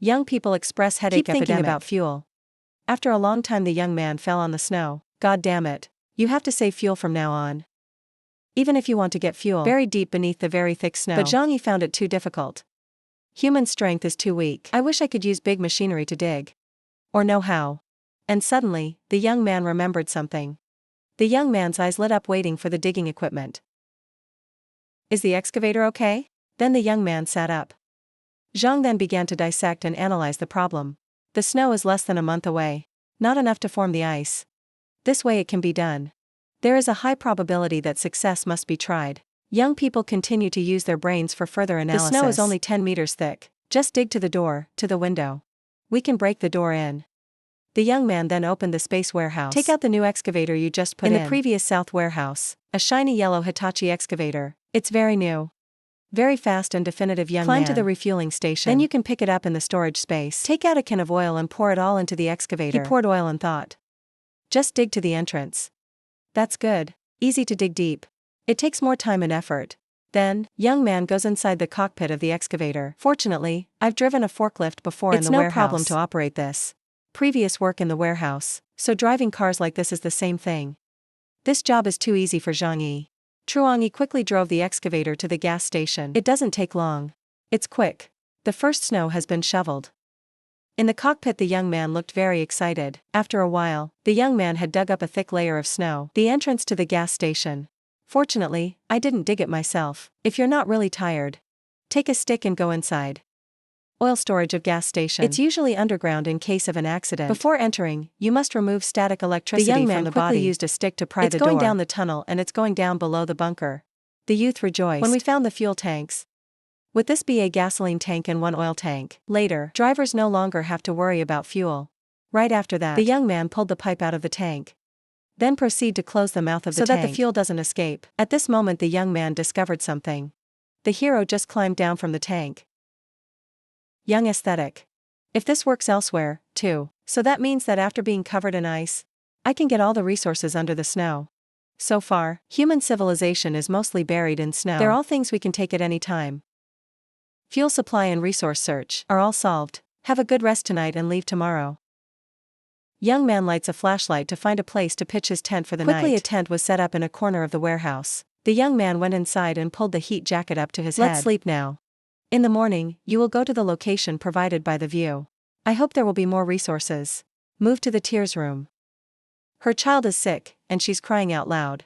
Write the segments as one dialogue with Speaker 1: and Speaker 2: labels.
Speaker 1: Young people express headache
Speaker 2: Keep thinking
Speaker 1: epidemic.
Speaker 2: about fuel.
Speaker 1: After a long time the young man fell on the snow. God damn it. You have to save fuel from now on. Even if you want to get fuel buried deep beneath the very thick snow. But Zhang Yi found it too difficult. Human strength is too weak. I wish I could use big machinery to dig. Or know how. And suddenly, the young man remembered something. The young man's eyes lit up waiting for the digging equipment. Is the excavator okay? Then the young man sat up. Zhang then began to dissect and analyze the problem. The snow is less than a month away. Not enough to form the ice. This way it can be done. There is a high probability that success must be tried. Young people continue to use their brains for further analysis. The snow is only 10 meters thick. Just dig to the door, to the window. We can break the door in. The young man then opened the space warehouse. Take out the new excavator you just put in. In the previous south warehouse, a shiny yellow Hitachi excavator. It's very new. Very fast and definitive, young man. Climb to the refueling station. Then you can pick it up in the storage space. Take out a can of oil and pour it all into the excavator. He poured oil and thought. Just dig to the entrance. That's good. Easy to dig deep. It takes more time and effort. Then, young man goes inside the cockpit of the excavator. Fortunately, I've driven a forklift before in the warehouse. It's no problem to operate this. Previous work in the warehouse, so driving cars like this is the same thing. This job is too easy for Zhang Yi. Truong Yi quickly drove the excavator to the gas station. It doesn't take long. It's quick. The first snow has been shoveled. In the cockpit the young man looked very excited. After a while, the young man had dug up a thick layer of snow. The entrance to the gas station. Fortunately, I didn't dig it myself. If you're not really tired, take a stick and go inside. Oil storage of gas station. It's usually underground in case of an accident. Before entering, you must remove static electricity from the body. The young man quickly used a stick to pry the door. It's going down the tunnel and it's going down below the bunker. The youth rejoiced. When we found the fuel tanks. Would this be a gasoline tank and one oil tank? Later, drivers no longer have to worry about fuel. Right after that, the young man pulled the pipe out of the tank. Then proceed to close the mouth of the tank so that the fuel doesn't escape. At this moment the young man discovered something. The hero just climbed down from the tank. Young aesthetic. If this works elsewhere, too, so that means that after being covered in ice, I can get all the resources under the snow. So far, human civilization is mostly buried in snow. They're all things we can take at any time. Fuel supply and resource search are all solved. Have a good rest tonight and leave tomorrow. Young man lights a flashlight to find a place to pitch his tent for the night. Quickly a tent was set up in a corner of the warehouse. The young man went inside and pulled the heat jacket up to his head. Let's sleep now. In the morning, you will go to the location provided by the view. I hope there will be more resources. Move to the tears room. Her child is sick, and she's crying out loud.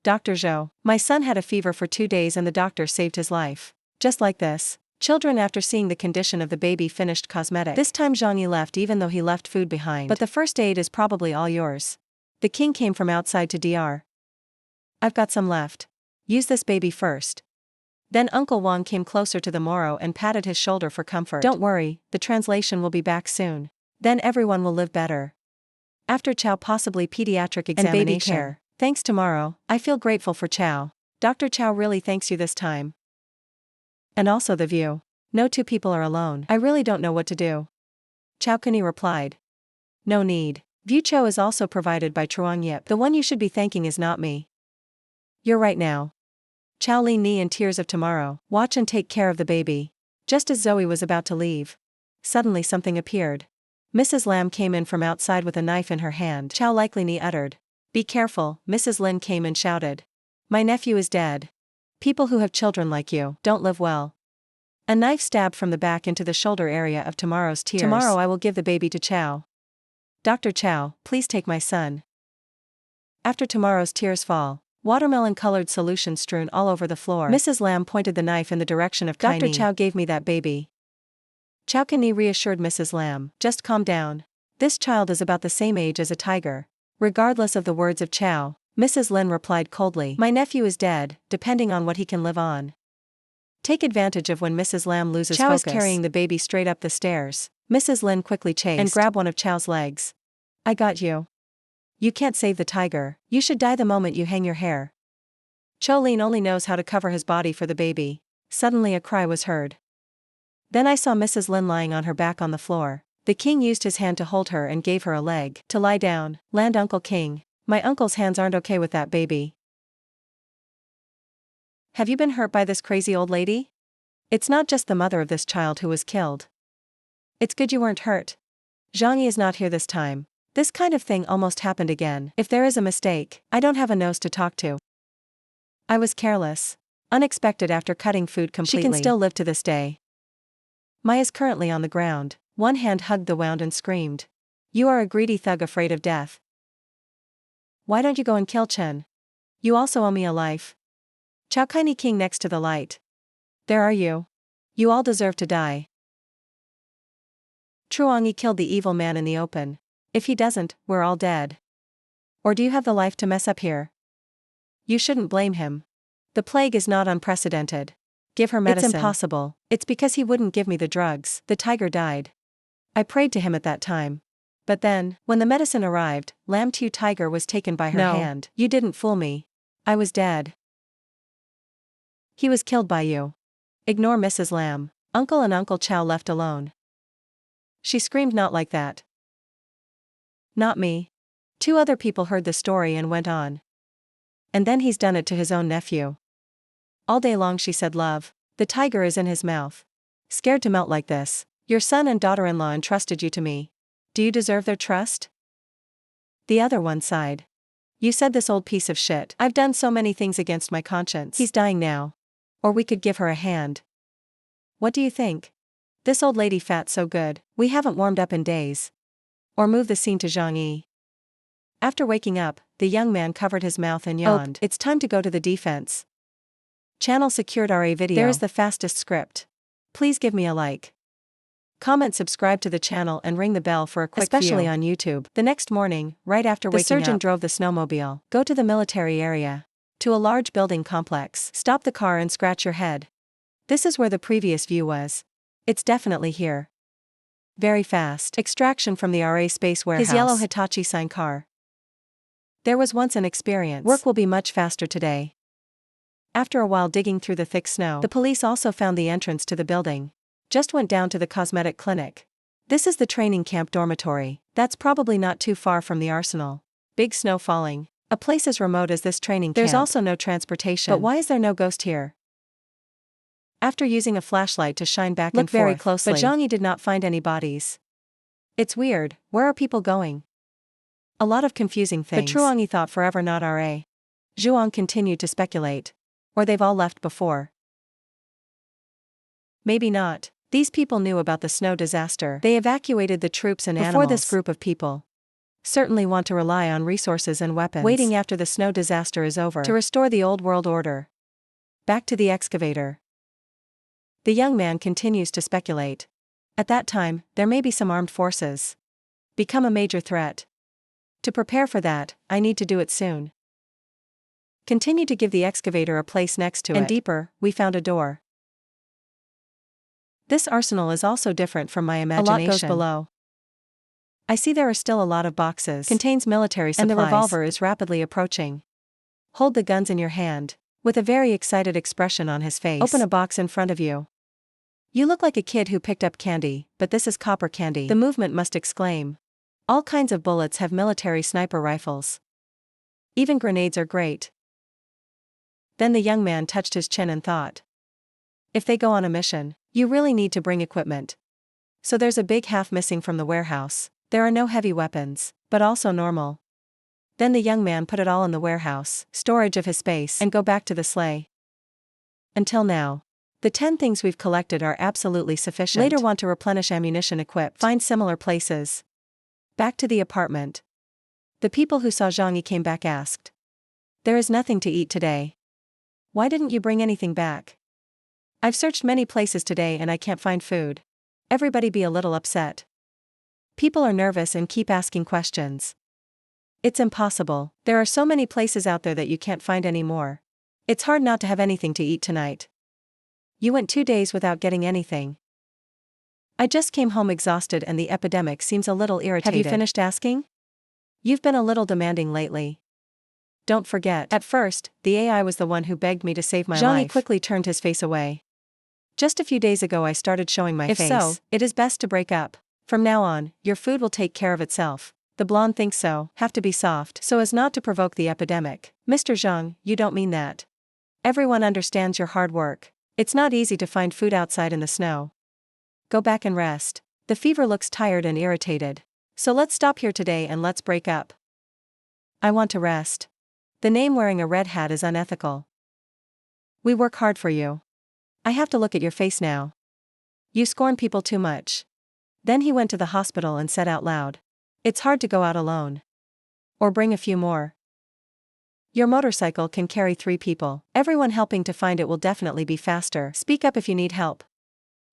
Speaker 1: Dr. Zhou, my son had a fever for 2 days and the doctor saved his life. Just like this. Children after seeing the condition of the baby finished cosmetic. This time Zhang Yi left even though he left food behind. But the first aid is probably all yours. The king came from outside to DR. I've got some left. Use this baby first. Then Uncle Wang came closer to the Moro and patted his shoulder for comfort. Don't worry, the translation will be back soon. Then everyone will live better. After Chow possibly pediatric examination. And baby care. Thanks tomorrow, I feel grateful for Chow. Dr. Chow really thanks you this time. And also the view. No two people are alone. I really don't know what to do. Chow Kuni replied. No need. View Cho is also provided by Truong Yip. The one you should be thanking is not me. You're right now. Chow Lin Ni in tears of tomorrow. Watch and take care of the baby. Just as Zoe was about to leave. Suddenly something appeared. Mrs. Lam came in from outside with a knife in her hand. Chow Likely Ni uttered. Be careful, Mrs. Lin came and shouted. My nephew is dead. People who have children like you don't live well. A knife stabbed from the back into the shoulder area of Tomorrow's tears. Tomorrow I will give the baby to Chow. Dr. Chow, please take my son. After Tomorrow's tears fall. Watermelon-colored solution strewn all over the floor. Mrs. Lam pointed the knife in the direction of Kai Ni. Dr. Chow gave me that baby. Chow Kani reassured Mrs. Lam. Just calm down. This child is about the same age as a tiger. Regardless of the words of Chow, Mrs. Lin replied coldly. My nephew is dead, depending on what he can live on. Take advantage of when Mrs. Lam loses focus. Chow is carrying the baby straight up the stairs. Mrs. Lin quickly chased and grabbed one of Chow's legs. I got you. You can't save the tiger. You should die the moment you hang your hair. Cho Lin only knows how to cover his body for the baby. Suddenly a cry was heard. Then I saw Mrs. Lin lying on her back on the floor. The king used his hand to hold her and gave her a leg. To lie down. Land Uncle King. My uncle's hands aren't okay with that baby. Have you been hurt by this crazy old lady? It's not just the mother of this child who was killed. It's good you weren't hurt. Zhang Yi is not here this time. This kind of thing almost happened again. If there is a mistake, I don't have a nose to talk to. I was careless. Unexpected after cutting food completely. She can still live to this day. Mai is currently on the ground. One hand hugged the wound and screamed. You are a greedy thug afraid of death. Why don't you go and kill Chen? You also owe me a life. Chao Kaini King next to the light. There are you. You all deserve to die. Truongyi killed the evil man in the open. If he doesn't, we're all dead. Or do you have the life to mess up here? You shouldn't blame him. The plague is not unprecedented. Give her medicine. It's impossible. It's because he wouldn't give me the drugs. The tiger died. I prayed to him at that time. But then, when the medicine arrived, Lam Tu Tiger was taken by her hand. You didn't fool me. I was dead. He was killed by you. Ignore Mrs. Lam. Uncle and Uncle Chow left alone. She screamed, not like that. Not me. 2 other people heard the story and went on. And then he's done it to his own nephew. All day long she said love. The tiger is in his mouth. Scared to melt like this. Your son and daughter-in-law entrusted you to me. Do you deserve their trust? The other one sighed. You said this old piece of shit. I've done so many things against my conscience. He's dying now. Or we could give her a hand. What do you think? This old lady fat so good, we haven't warmed up in days. Or move the scene to Zhang Yi. After waking up, the young man covered his mouth and yawned. It's time to go to the defense. Channel secured RA video. There is the fastest script. Please give me a like. Comment, subscribe to the channel and ring the bell for a quick especially view. On YouTube. The next morning, right after waking up, the surgeon drove the snowmobile. Go to the military area. To a large building complex. Stop the car and scratch your head. This is where the previous view was. It's definitely here. Very fast. Extraction from the RA space warehouse. His yellow Hitachi sign car. There was once an experience. Work will be much faster today. After a while digging through the thick snow, the police also found the entrance to the building. Just went down to the cosmetic clinic. This is the training camp dormitory. That's probably not too far from the arsenal. Big snow falling. A place as remote as this training camp. There's also no transportation. But why is there no ghost here? After using a flashlight to shine back and forth, very closely, but Zhang Yi did not find any bodies. It's weird. Where are people going? A lot of confusing things. But Truongyi thought forever not RA. Zhuang continued to speculate. Or they've all left before. Maybe not. These people knew about the snow disaster. They evacuated the troops and animals. Before this group of people certainly want to rely on resources and weapons. Waiting after the snow disaster is over to restore the old world order. Back to the excavator. The young man continues to speculate. At that time, there may be some armed forces. Become a major threat. To prepare for that, I need to do it soon. Continue to give the excavator a place next to it. And deeper, we found a door. This arsenal is also different from my imagination. A lot goes below. I see there are still a lot of boxes. Contains military supplies. And the revolver is rapidly approaching. Hold the guns in your hand. With a very excited expression on his face. Open a box in front of you. You look like a kid who picked up candy, but this is copper candy. The movement must exclaim. All kinds of bullets have military sniper rifles. Even grenades are great. Then the young man touched his chin and thought. If they go on a mission, you really need to bring equipment. So there's a big half missing from the warehouse. There are no heavy weapons, but also normal. Then the young man put it all in the warehouse, storage of his space, and go back to the sleigh. Until now. The 10 things we've collected are absolutely sufficient. Later want to replenish ammunition equipped. Find similar places. Back to the apartment. The people who saw Zhang Yi came back asked. There is nothing to eat today. Why didn't you bring anything back? I've searched many places today and I can't find food. Everybody be a little upset. People are nervous and keep asking questions. It's impossible. There are so many places out there that you can't find any more. It's hard not to have anything to eat tonight. You went 2 days without getting anything. I just came home exhausted and the epidemic seems a little irritated. Have you finished asking? You've been a little demanding lately. Don't forget. At first, the AI was the one who begged me to save my life. Zhang Yi quickly turned his face away. Just a few days ago I started showing my face. If so, it is best to break up. From now on, your food will take care of itself. The blonde thinks so. Have to be soft so as not to provoke the epidemic. Mr. Zhang, you don't mean that. Everyone understands your hard work. It's not easy to find food outside in the snow. Go back and rest. The fever looks tired and irritated. So let's stop here today and let's break up. I want to rest. The name wearing a red hat is unethical. We work hard for you. I have to look at your face now. You scorn people too much. Then he went to the hospital and said out loud. It's hard to go out alone. Or bring a few more. Your motorcycle can carry 3 people. Everyone helping to find it will definitely be faster. Speak up if you need help.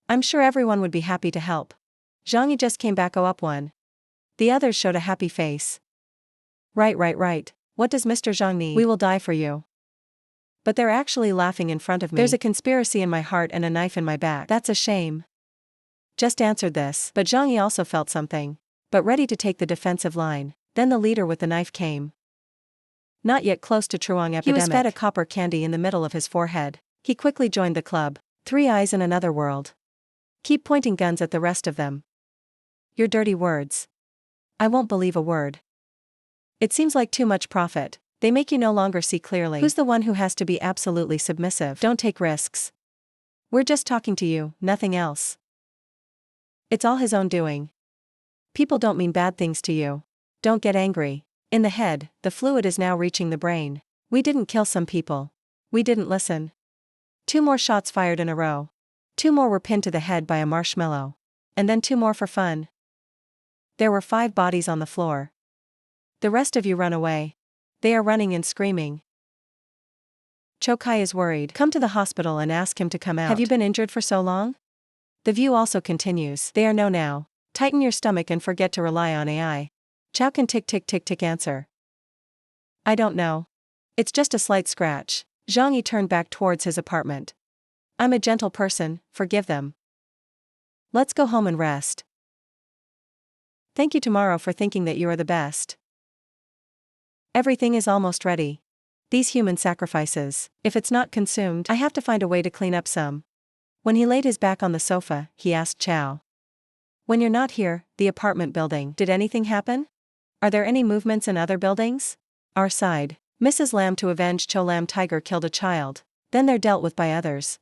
Speaker 1: I'm sure everyone would be happy to help. Zhang just came back up one. The others showed a happy face. Right. What does Mr. Zhang need? We will die for you. But they're actually laughing in front of me. There's a conspiracy in my heart and a knife in my back. That's a shame. Just answered this. But Zhang Yi also felt something. But ready to take the defensive line. Then the leader with the knife came. Not yet close to Truong epidemic. He was fed a copper candy in the middle of his forehead. He quickly joined the club. 3 eyes in another world. Keep pointing guns at the rest of them. Your dirty words. I won't believe a word. It seems like too much profit. They make you no longer see clearly. Who's the one who has to be absolutely submissive? Don't take risks. We're just talking to you, nothing else. It's all his own doing. People don't mean bad things to you. Don't get angry. In the head, the fluid is now reaching the brain. We didn't kill some people. We didn't listen. 2 more shots fired in a row. 2 more were pinned to the head by a marshmallow. And then 2 more for fun. There were 5 bodies on the floor. The rest of you run away. They are running and screaming. Cho Kai is worried. Come to the hospital and ask him to come out. Have you been injured for so long? The view also continues. They are no now. Tighten your stomach and forget to rely on AI. Chow can tick answer. I don't know. It's just a slight scratch. Zhang Yi turned back towards his apartment. I'm a gentle person, forgive them. Let's go home and rest. Thank you tomorrow for thinking that you are the best. Everything is almost ready. These human sacrifices, if it's not consumed, I have to find a way to clean up some. When he laid his back on the sofa, he asked Chow. When you're not here, the apartment building, did anything happen? Are there any movements in other buildings? Our side, Mrs. Lam to avenge Cho Lam Tiger killed a child, then they're dealt with by others.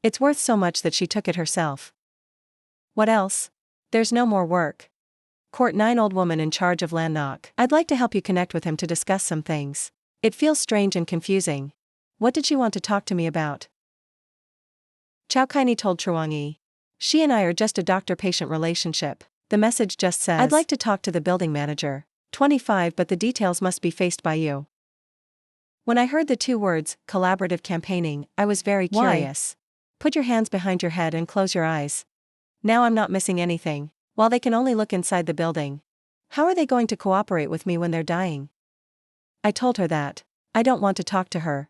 Speaker 1: It's worth so much that she took it herself. What else? There's no more work. Court 9 old woman in charge of Lan Nok. I'd like to help you connect with him to discuss some things. It feels strange and confusing. What did she want to talk to me about? Chow Kaini told Truong Yi. She and I are just a doctor-patient relationship. The message just says, I'd like to talk to the building manager. 25 but the details must be faced by you. When I heard the 2 words, collaborative campaigning, I was very curious. Put your hands behind your head and close your eyes. Now I'm not missing anything. While they can only look inside the building. How are they going to cooperate with me when they're dying? I told her that. I don't want to talk to her.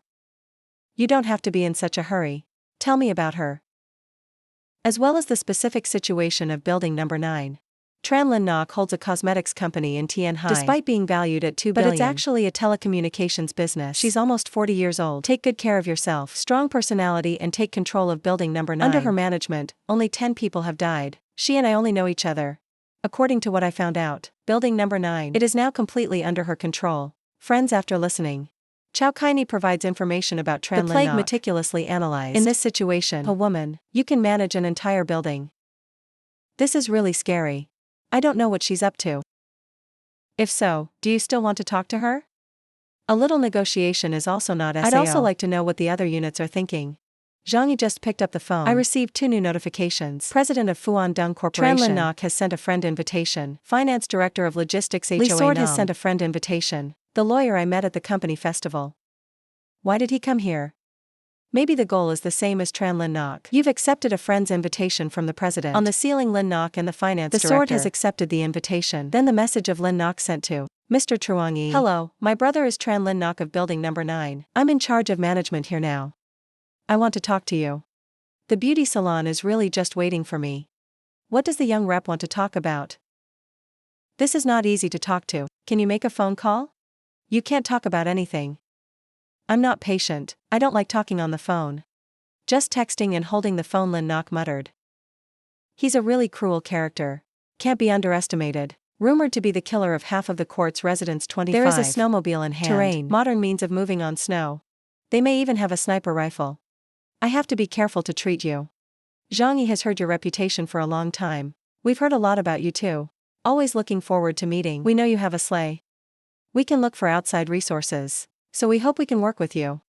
Speaker 1: You don't have to be in such a hurry. Tell me about her. As well as the specific situation of building number 9. Tran Lin Nok holds a cosmetics company in Tianhai. Despite being valued at 2 billion. But it's actually a telecommunications business. She's almost 40 years old. Take good care of yourself. Strong personality and take control of building number 9. Under her management, only 10 people have died. She and I only know each other. According to what I found out, building number 9. It is now completely under her control. Friends after listening. Chow Kaini provides information about Tran Lin Nok. The plague meticulously analyzed. In this situation, a woman, you can manage an entire building. This is really scary. I don't know what she's up to. If so, do you still want to talk to her? A little negotiation is also not SAO. I'd also like to know what the other units are thinking. Zhang Yi just picked up the phone. I received 2 new notifications. President of Fuan Dung Corporation. Tran Lin Nok has sent a friend invitation. Finance Director of Logistics Hoa Li Sword has sent a friend invitation. The lawyer I met at the company festival. Why did he come here? Maybe the goal is the same as Tran Lin Nok. You've accepted a friend's invitation from the president. On the ceiling Lin Nok and the finance director. The sword has accepted the invitation. Then the message of Lin Nok sent to Mr. Truong Yi. Hello, my brother is Tran Lin Nok of building number 9. I'm in charge of management here now. I want to talk to you. The beauty salon is really just waiting for me. What does the young rep want to talk about? This is not easy to talk to. Can you make a phone call? You can't talk about anything. I'm not patient, I don't like talking on the phone. Just texting and holding the phone, Lin Nok muttered. He's a really cruel character. Can't be underestimated. Rumored to be the killer of half of the court's residents 25. There is a snowmobile in hand. Terrain. Modern means of moving on snow. They may even have a sniper rifle. I have to be careful to treat you. Zhang Yi has heard your reputation for a long time. We've heard a lot about you too. Always looking forward to meeting. We know you have a sleigh. We can look for outside resources. So we hope we can work with you.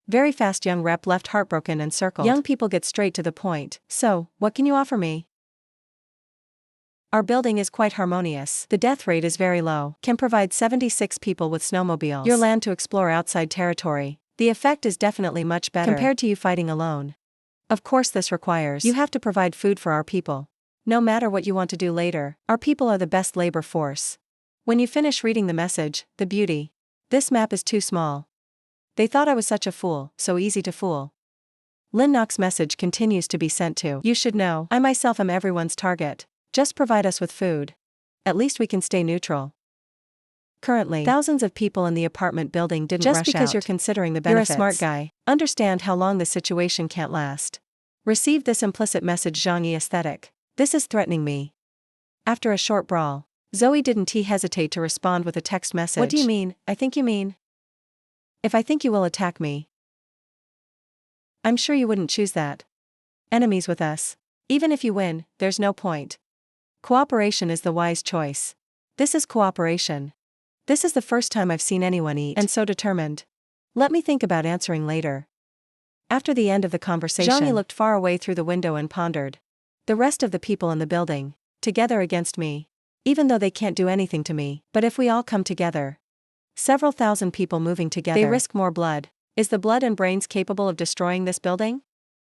Speaker 1: Very fast young rep left heartbroken and circled. Young people get straight to the point. So, what can you offer me? Our building is quite harmonious. The death rate is very low. Can provide 76 people with snowmobiles. Your land to explore outside territory. The effect is definitely much better compared to you fighting alone. Of course this requires you have to provide food for our people. No matter what you want to do later, our people are the best labor force. When you finish reading the message, the beauty. This map is too small. They thought I was such a fool, so easy to fool. Lynn Knox's message continues to be sent to. You should know, I myself am everyone's target. Just provide us with food. At least we can stay neutral. Currently, thousands of people in the apartment building didn't rush out. Just because you're considering the benefits. You're a smart guy. Understand how long this situation can't last. Received this implicit message Zhang Yi aesthetic. This is threatening me. After a short brawl, Zoe didn't hesitate to respond with a text message. What do you mean? I think you mean. If I think you will attack me. I'm sure you wouldn't choose that. Enemies with us. Even if you win, there's no point. Cooperation is the wise choice. This is cooperation. This is the first time I've seen anyone eat and so determined. Let me think about answering later. After the end of the conversation, Zhang Yi looked far away through the window and pondered. The rest of the people in the building, together against me. Even though they can't do anything to me, but if we all come together. Several thousand people moving together. They risk more blood. Is the blood and brains capable of destroying this building?